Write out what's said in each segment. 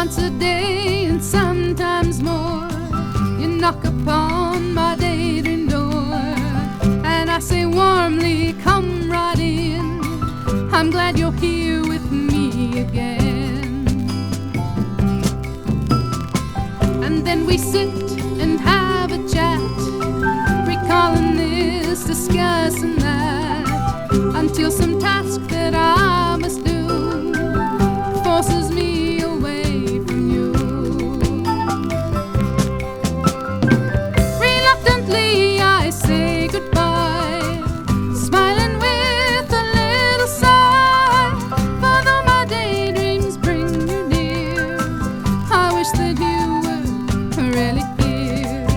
once a day and sometimes more. You knock upon my daydream door, and I say warmly, come right in. I'm glad you're here with me again. And then we sit and have a chat, recalling this, discussing that, until some task that I must do forces me away from you. Reluctantly I say goodbye, smiling with a little sigh. For though my daydreams bring you near, I wish that you were really here.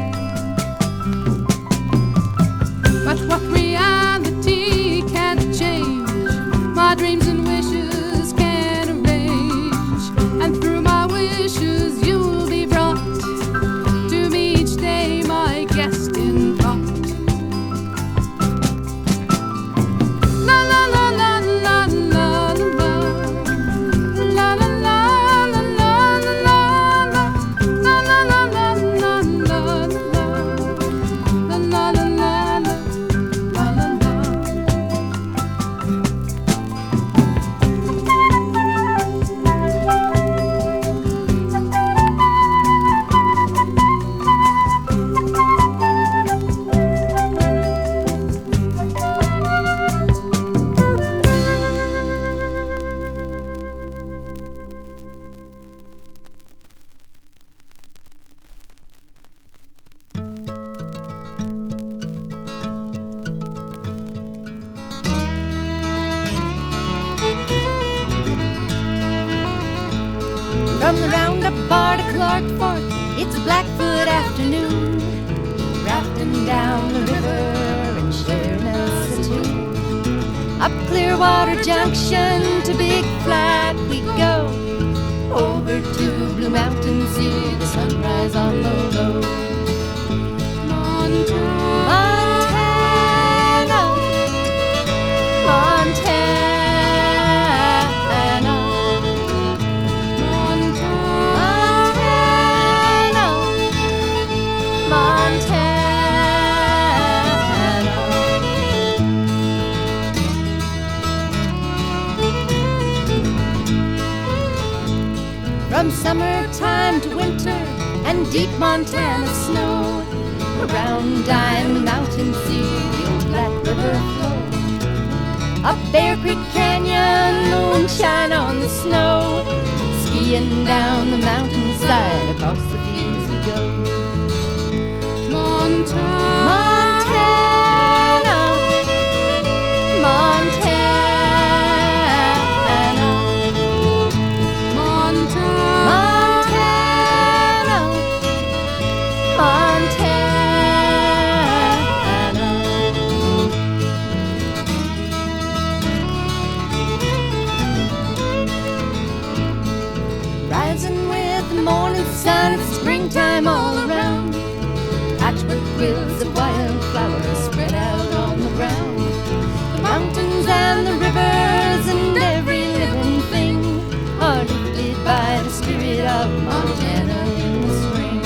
But what reality can't change, my dreams and wishes can arrange. And through my wishes you'll be brought to me each day, my guest in thought. La la la la la la la la la la la la la From the roundup bar to Clark Fort, it's a Blackfoot afternoon. Rafting down the river and sharing us a tune. Up Clearwater Junction to Big Flat we go. Over to Blue Mountain, see the sunrise on the low. Montana, Montana. From summertime to winter and deep Montana snow, around Diamond Mountain, see the old Black River flow. Up Bear Creek Canyon, moonshine on the snow, skiing down the mountainside, across the fields we go. Montana, Montana, Montana. Sun, it's springtime all around. Patchwork quilts of wildflowers spread out on the ground. The mountains and the rivers and every living thing are lifted by the spirit of Montana in the spring.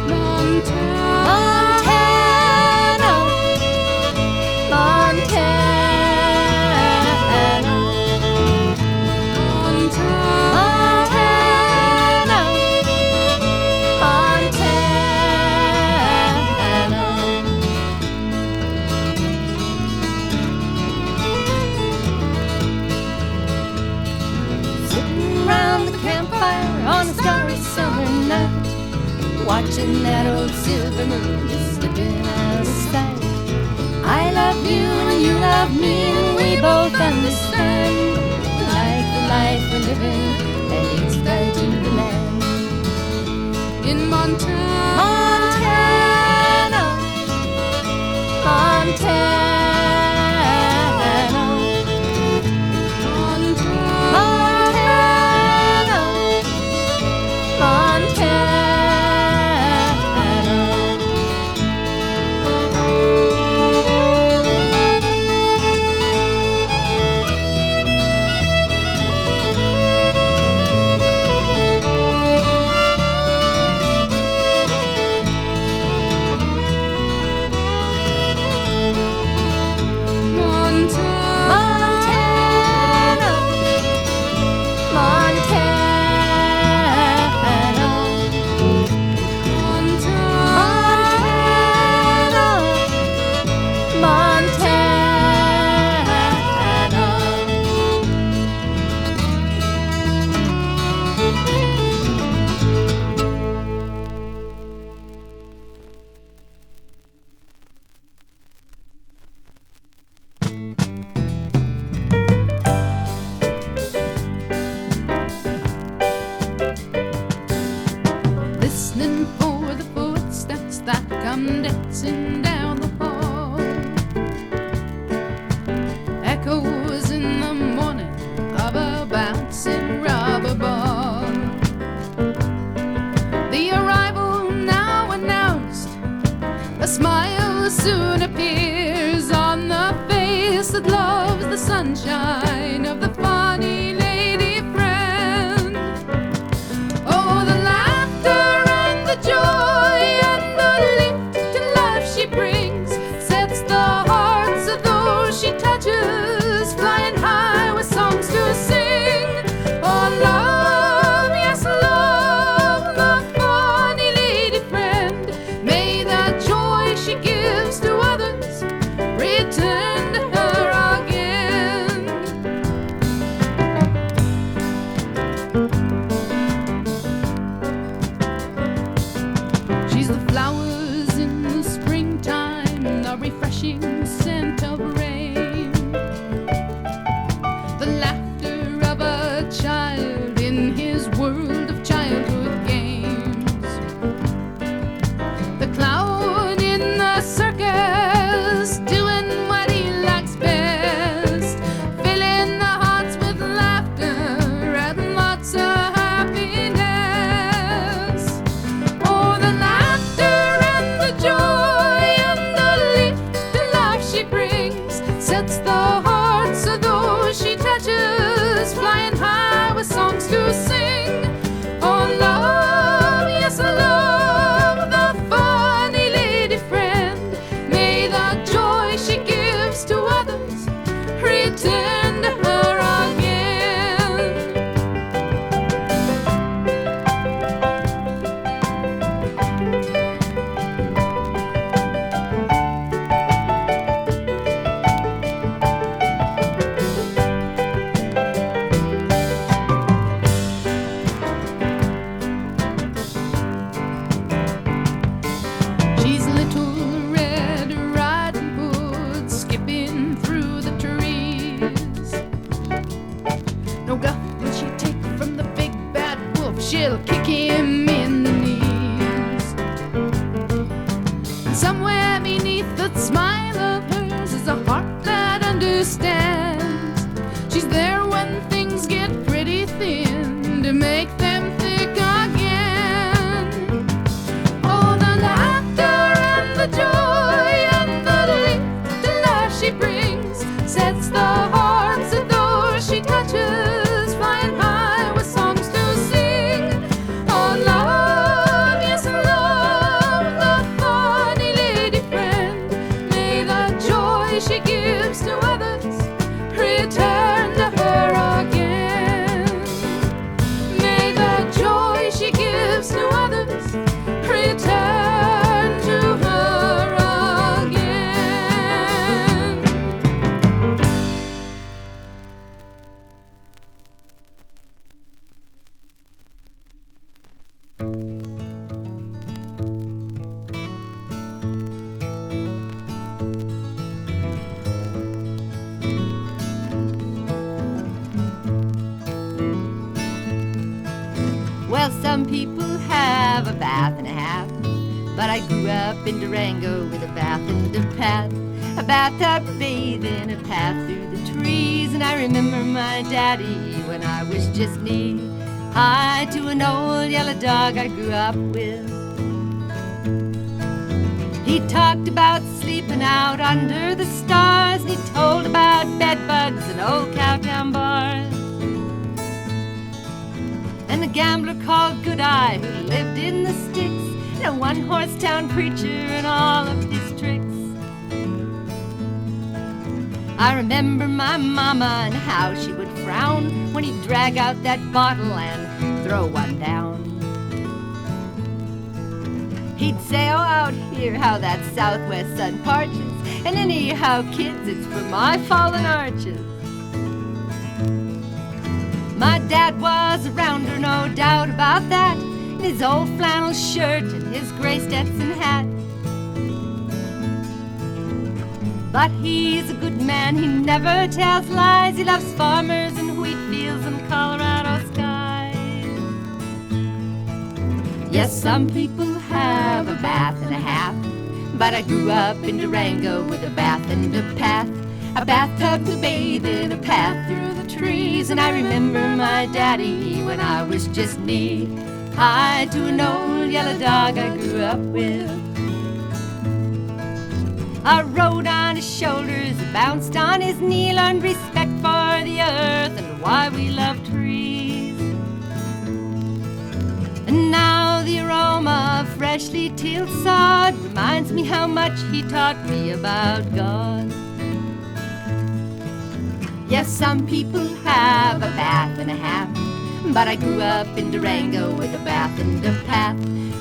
Montana, Montana, Montana. On a starry summer night, watching that old silver moon just slipping out of sight. I love you and you love me, and we both understand the life we're living, and it's right to the land. In Montana, Montana, Montana. come dancing down the hall. Echoes in the morning of a bouncing rubber ball. The arrival now announced, a smile soon appears on the face that loves the sunshine of the funny lady friend. Oh, the laughter and the joy and the lift to life she brings sets the hearts of those she touches flying high with songs to sing. Oh, love, yes, love, the funny lady friend. May the joy she gives to others return to her again. She's the flowers in the springtime, the refreshing scent of rain, the laughter of a child in his world of childhood games, the clown in the circus doing what he likes best, filling the hearts with laughter and lots of happiness. Oh, the laughter and the joy and the lift to life she brings sets the hearts of those she touches flying high with songs to sing. Oh, love, yes, love, the funny lady friend. May the joy she gives to others return to her again. She's little Red Riding Hood skipping through the trees. No guff will she take from the big bad wolf, she'll kick him in the knees. And somewhere beneath that smile of hers is a heart that understands. She's there when things get pretty thin to make them thick again. Oh, the laughter and the joy and the lift to life she brings sets the hearts of those she touches flying high with songs to sing. Oh, love, yes, love, the funny lady friend. May the joy she gives to others return to her again. May the joy she gives to others return to her again. Well, some people have a bath and a half, but I grew up in Durango with a bath and a path, a bathtub bathe in a path through the trees. And I remember my daddy when I was just knee-high to an old yellow dog I grew up with. He talked about sleeping out under the stars, and he told about bed bugs and old cowtown bars. And the gambler called Good-Eye, who lived in the sticks, and a one-horse town preacher and all of his tricks. I remember my mama and how she would frown when he'd drag out that bottle and throw one down. He'd say, oh, out here, how that southwest sun parches, and anyhow, kids, it's for my fallen arches. My dad was a rounder, no doubt about that, in his old flannel shirt and his gray Stetson hat. But he's a good man, he never tells lies. He loves farmers and wheat fields and Colorado skies. Yes, some people have a bath and a half, But I grew up in Durango with a bath and a path, a bathtub to bathe in, a path through the trees. And I remember my daddy when I was just knee-high to an old yellow dog I grew up with. I rode on his shoulders, bounced on his knee, learned respect for the earth and why we love trees. And now the aroma of freshly tilled sod reminds me how much he taught me about God. Yes, some people have a bath and a half, but I grew up in Durango with a bath and a path,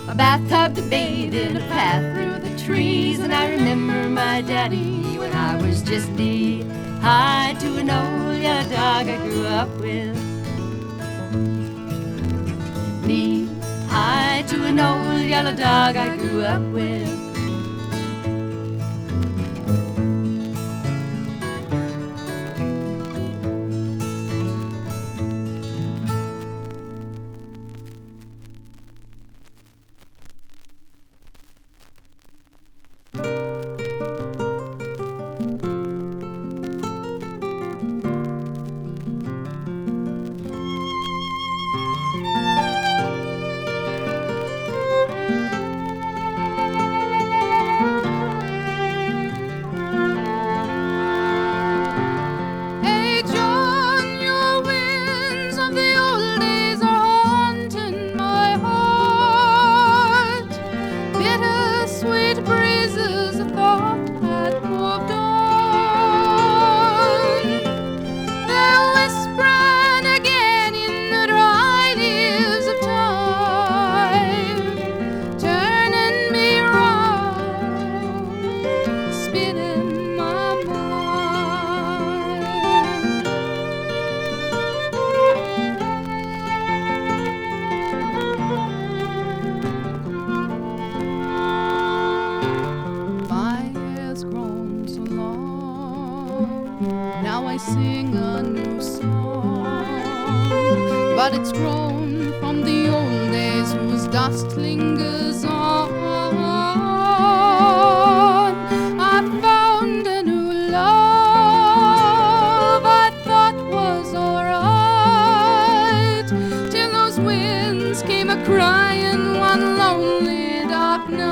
a bathtub to bathe in, a path through the trees. And I remember my daddy when I was just knee-high to an old yellow dog I grew up with. Knee-high to an old yellow dog I grew up with. Sing a new song, but it's grown from the old days whose dust lingers on. I found a new love I thought was alright, till those winds came a-crying one lonely dark night.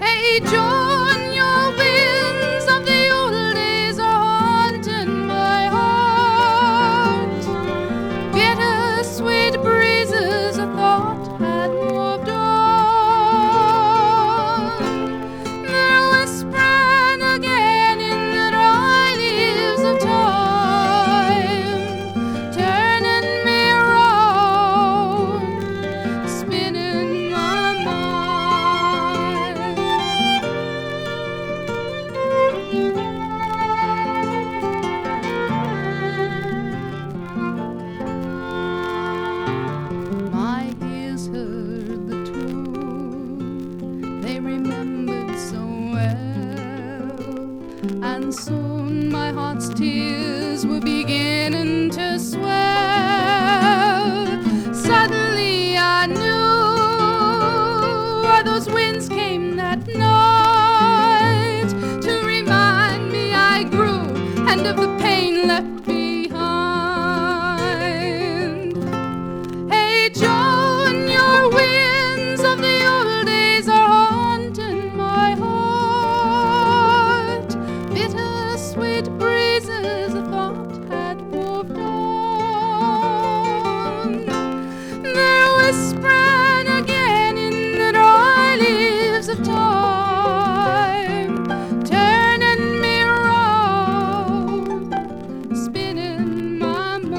Hey, Joan, your winds of the old days are haunting my heart. Bittersweet breezes I thought had moved on. They're whispering again in the dry leaves of time, turning me around, spinning my mind. My ears heard the tune they remembered so well, and soon my heart's tears were beginning to swell. Suddenly I knew why those winds came that night, to remind me I grew and of the pain left behind. Hey, Joan, your winds of the old days are haunting my heart. Bittersweet breezes I thought had moved on. They're whispering again in the dry leaves of time, turning me around, spinning my mind.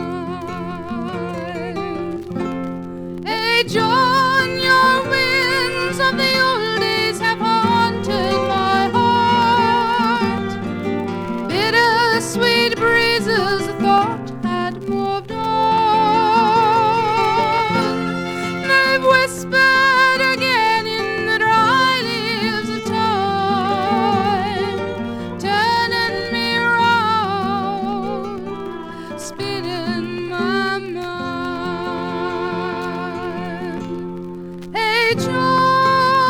Hey, Joan, your winds of the old days have haunted my heart. Bittersweet breezes I thought had moved on. They've whispered again in the dry leaves of time, turning me around, spinning my mind. Hey, Joan.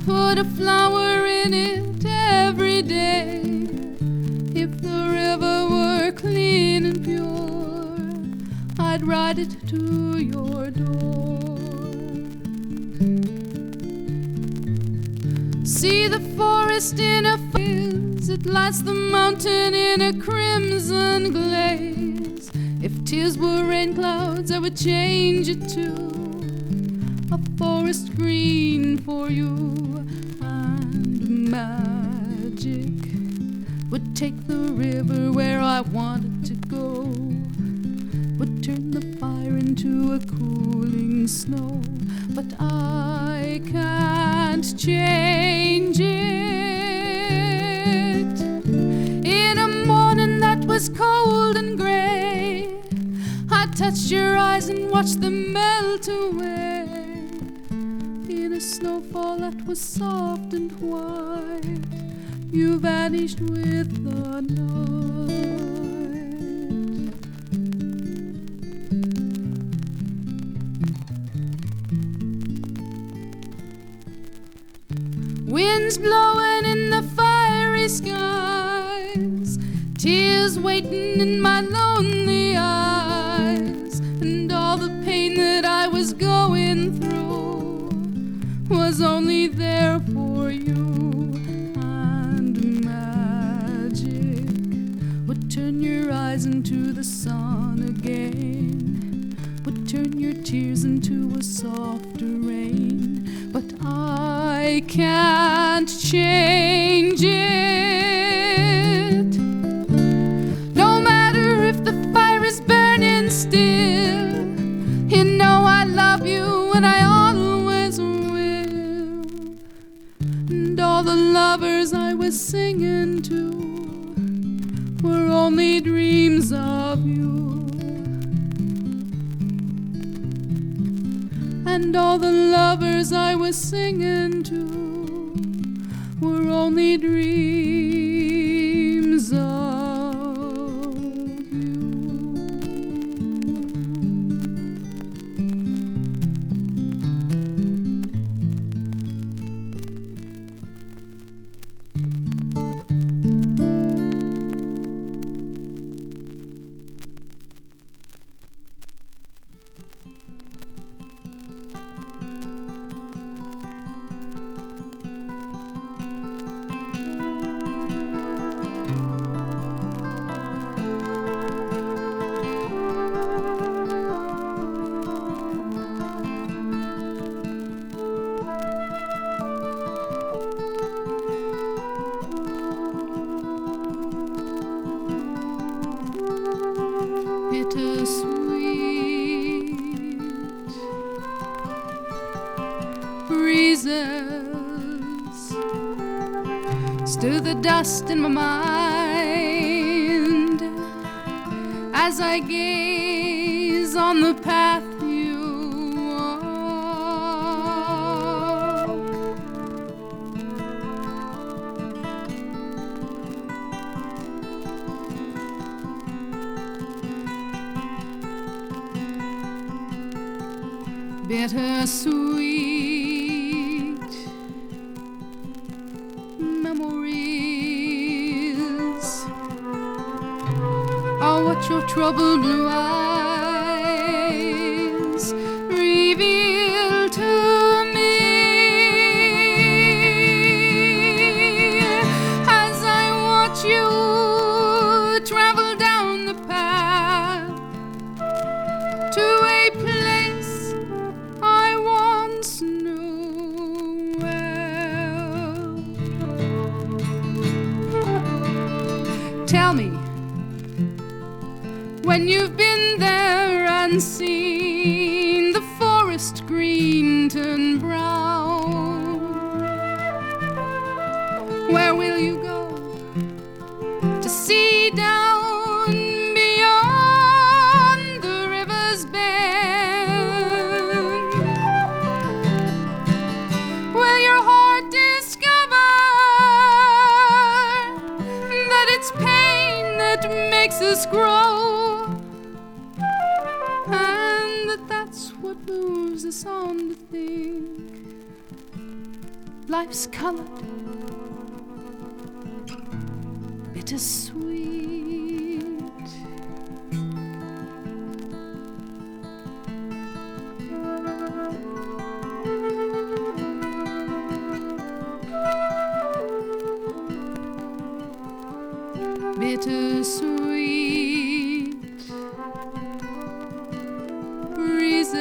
put a flower in it every day. If the river were clean and pure, I'd ride it to your door. See the forest in a fizz, it lights the mountain in a crimson glaze. If tears were rain clouds, I would change it to a forest green for you. And magic would take the river where I wanted to go, would turn the fire into a cooling snow. But I can't change it. In a morning that was cold and gray, I touched your eyes and watched them melt away. In a snowfall that was soft and white, you vanished with the night. Winds blowing in the fiery skies, tears waiting in my lonely eyes, and all the pain that I was going through was only there for you. And magic would turn your eyes into the sun again, would turn your tears into a softer rain. But I can't change it. No matter if the fire is burning still, you know I love you and I always will. And all the lovers I was singing to were only dreams of you. And all the lovers I was singing to were only dreams of you. Bittersweet breezes stir the dust in my mind as I gaze on the path you walk. Bittersweet memories are what your troubled blue eyes reveal to me as I watch you travel down the path to a place I once knew well. Tell me, when you've been there and seen the forest green turn brown, where will you go to see down beyond the river's bend? Will your heart discover that it's pain that makes us grow, and that's what moves us on to think life's colored, bittersweet. Bittersweet breezes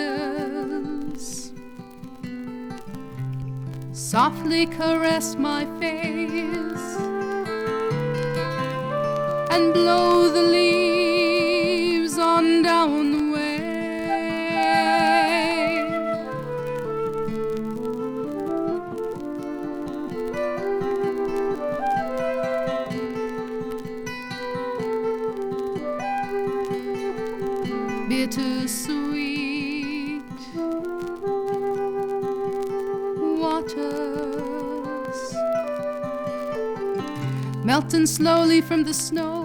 softly caress my face and blow the leaves on down the way. Bittersweet waters melting slowly from the snow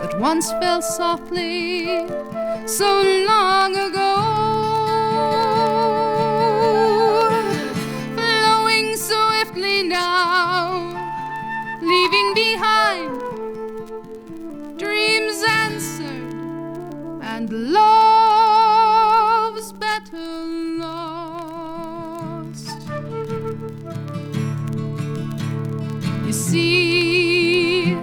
that once fell softly so long ago, flowing swiftly now, leaving behind dreams answered and love's better lost. You see,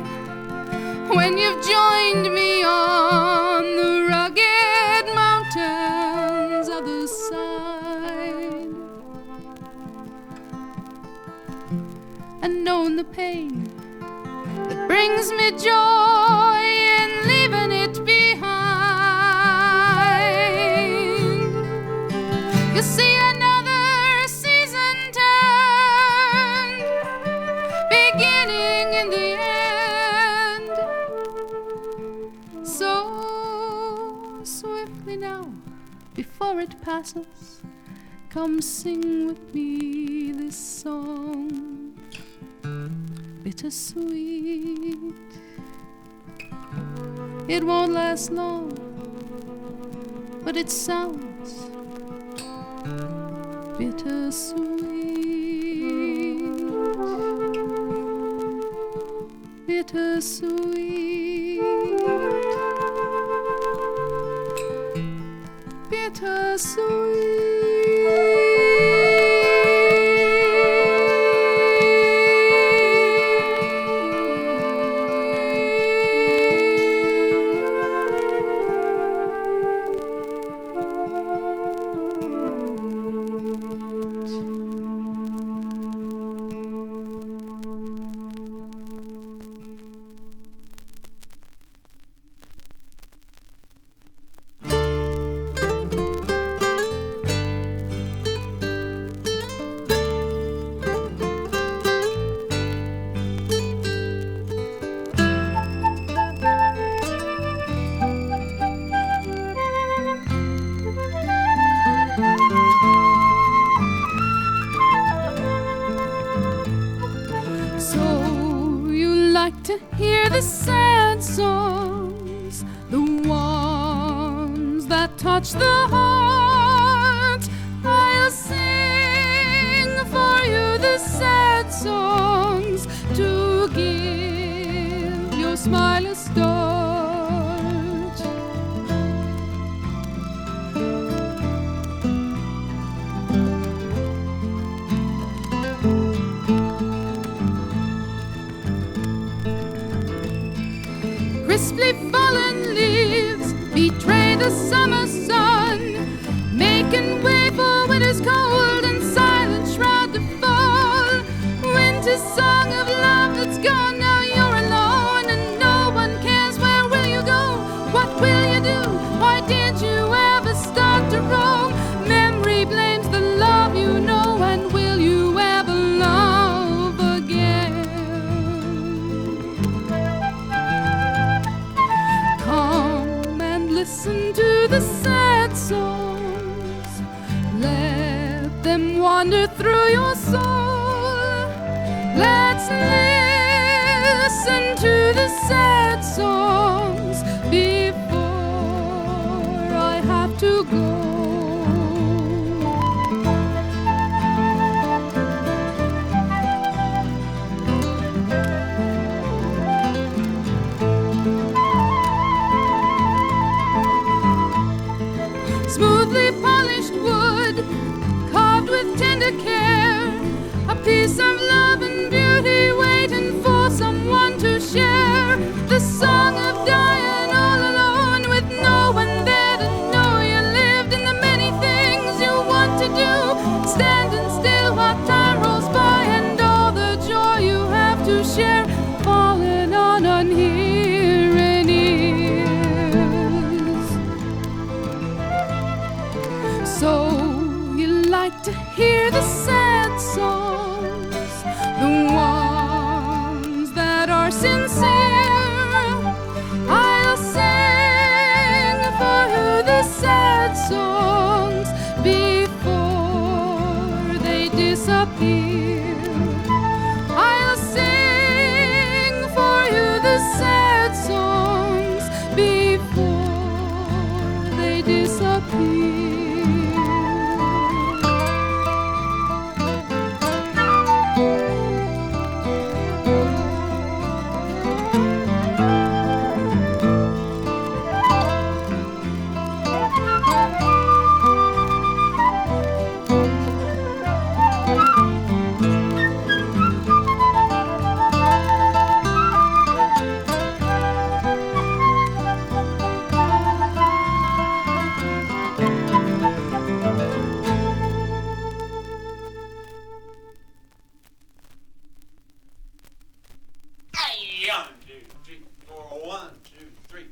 when you've joined me on the rugged mountains other side and known the pain that brings me joy in leaving it behind, you see another season turn, beginning in the end, so swiftly now, before it passes, come sing with me this song, bittersweet. It won't last long, but it sounds bittersweet, bittersweet, bittersweet. To hear the sad songs, the ones that touch the heart, I'll sing for you the sad songs to give your smile a start. Crisply fallen leaves betray the summer sun, making way for winter's cold and silent shroud to fall. Winter's song of love that's gone, now you're alone and no one cares. Where will you go? What will you do? Why did you ever start to roam? Memory blames the love you know, and will you ever love again? Listen to the sad songs, let them wander through your soul. Let's listen to the sad songs before I have to go. One, two, three, four. 1, 2, 3.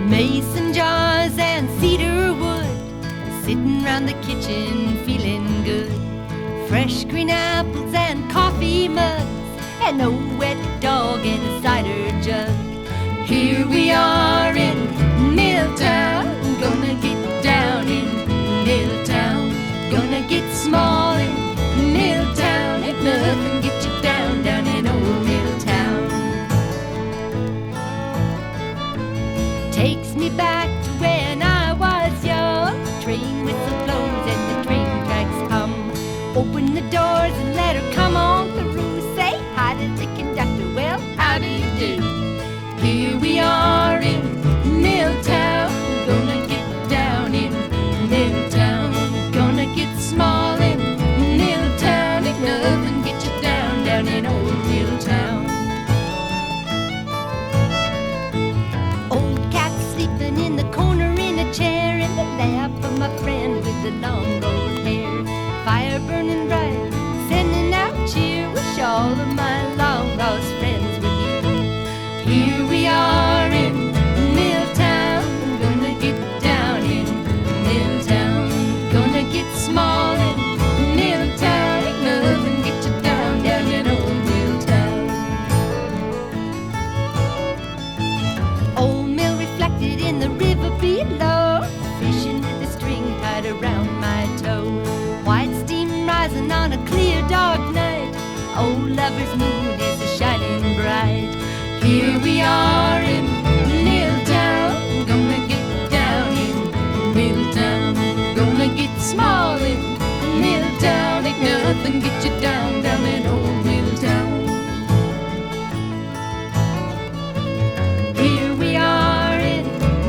Mason jars and cedar wood, sitting round the kitchen feeling good. Fresh green apples and coffee mugs, and a wet dog and a cider jug. Here we are in Milltown, gonna get down in Milltown, gonna get small in Milltown. Ain't nothing get you down, down in old Milltown. Takes me back to when I was young. Train whistle blows and the train tracks come. Open the doors and let her come on through. Say hi to the conductor, well, how do you do? Here we are in Milltown, gonna get down in Milltown, gonna get small in Milltown. Ain't nothing get you down, down in old Milltown. Old cat sleeping in the corner in a chair, in the lap of my friend with the long gold hair. Fire burning bright, sending out cheer. Wish all of my long lost friends were here. Here we are in Milltown, gonna get down in Milltown, gonna get small in Milltown. Ain't nothing get you down, down in old Milltown. Old mill reflected in the river below, fishing with a string tied around my toe. White steam rising on a clear dark night. Old lover's moon is a shining bright. Here we are in Milltown, gonna get down in Milltown, gonna get small in Milltown. Ain't nothing get you down, down in old Milltown. Here we are in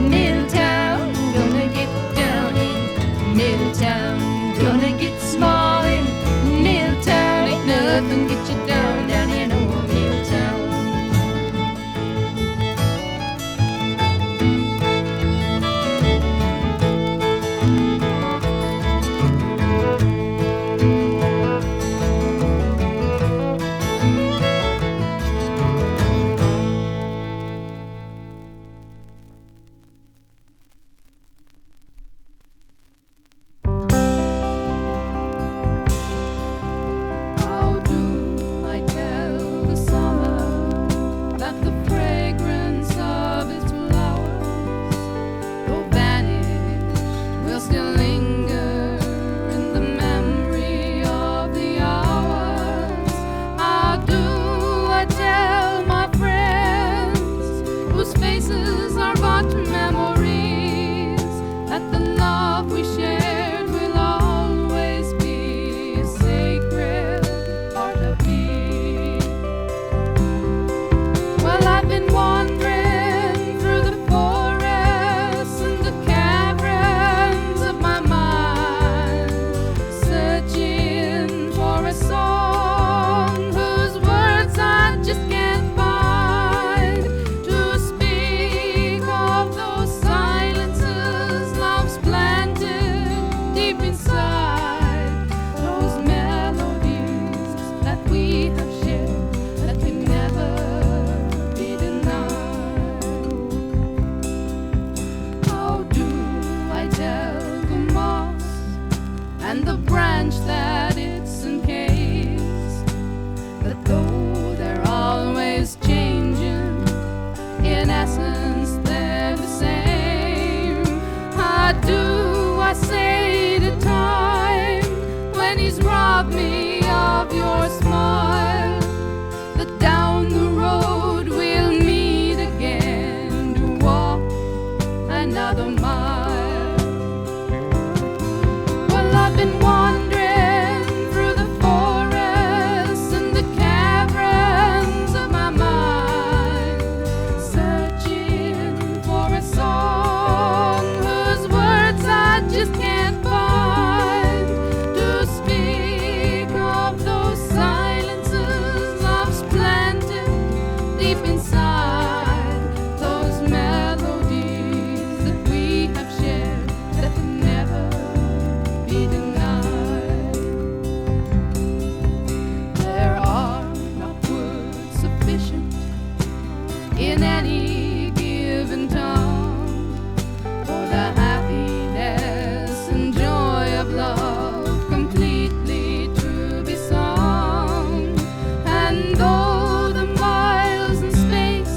Milltown, gonna get down in Milltown, gonna get small in Milltown. Ain't nothing get you down, down in old Milltown. How do I tell the summer that the fragrance of its flowers, though vanished, will still linger in the memory of the hours? How do I tell my friends whose faces are but memories that the love we shared will always be a sacred part of me? Well, I've been wandering through the forests and the caverns of my mind, searching for a song whose words I just can't find, to speak of those silences love's planted deep inside, those melodies that we have shared that can never be denied. How do I tell the moss and the branch that it's encased that though they're always changing, in essence they're the same? How do I say to time, when he's robbed me of your smile, that down the road we'll meet again to walk another mile? Well, I've been wandering through the forests and the caverns of my mind, searching for a song whose words I just can't find, to speak in tongue for the happiness and joy of love completely to be sung. And though the miles in space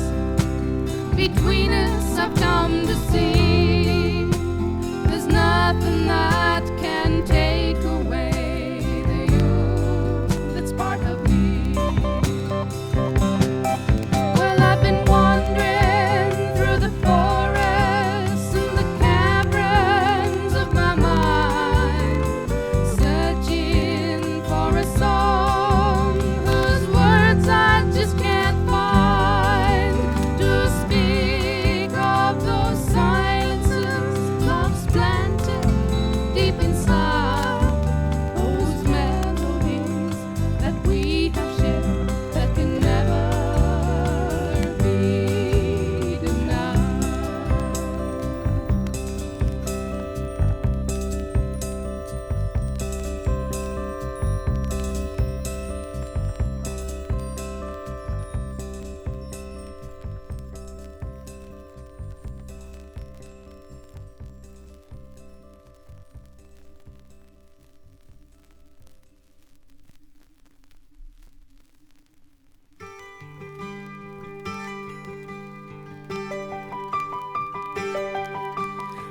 between us I've come to see, there's nothing that can take away the you that's part of me. Well, I've been wandering through the forests and the caverns of my mind, searching for a song whose words I just can't find, to speak of those silences love's planted deep inside, those melodies that we have shared that can never be denied.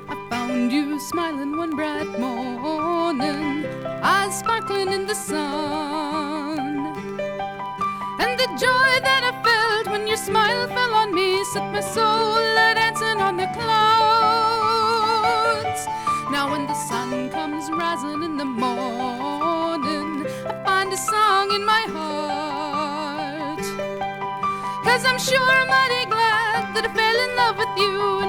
I found you smiling one bright morning, eyes sparkling in the sun. And the joy that I felt when your smile fell on me set my soul dancing on the clouds. Now when the sun comes rising in the morning, I find a song in my heart, 'cause I'm sure mighty glad that I fell in love with you